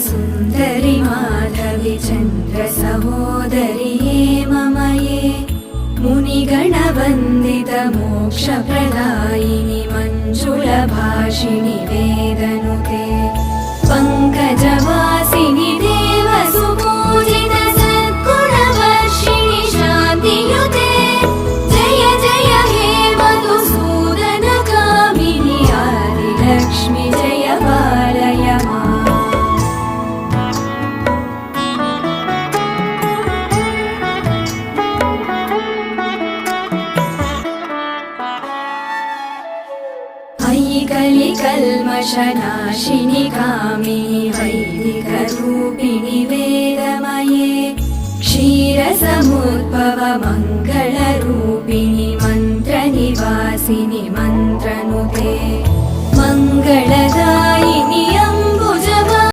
सुन्दरि माधवि चन्द्र सहोदरि हेममये मुनिगणवन्दित मोक्षप्रदायिनि मञ्जुलभाषिणि वेदनुते पङ्कजवासिनि देवसुपूजित सद्गुणवर्षिणि शान्तियुते जय जय हे मधुसूदन कामिनि आदिलक्ष्मि जय पालय माम्। कलिकल्मषनाशिनि कामिनि वैदिकरूपिणि वेदमये क्षीरसमुद्भव मङ्गलरूपिणि मन्त्रनिवासिनि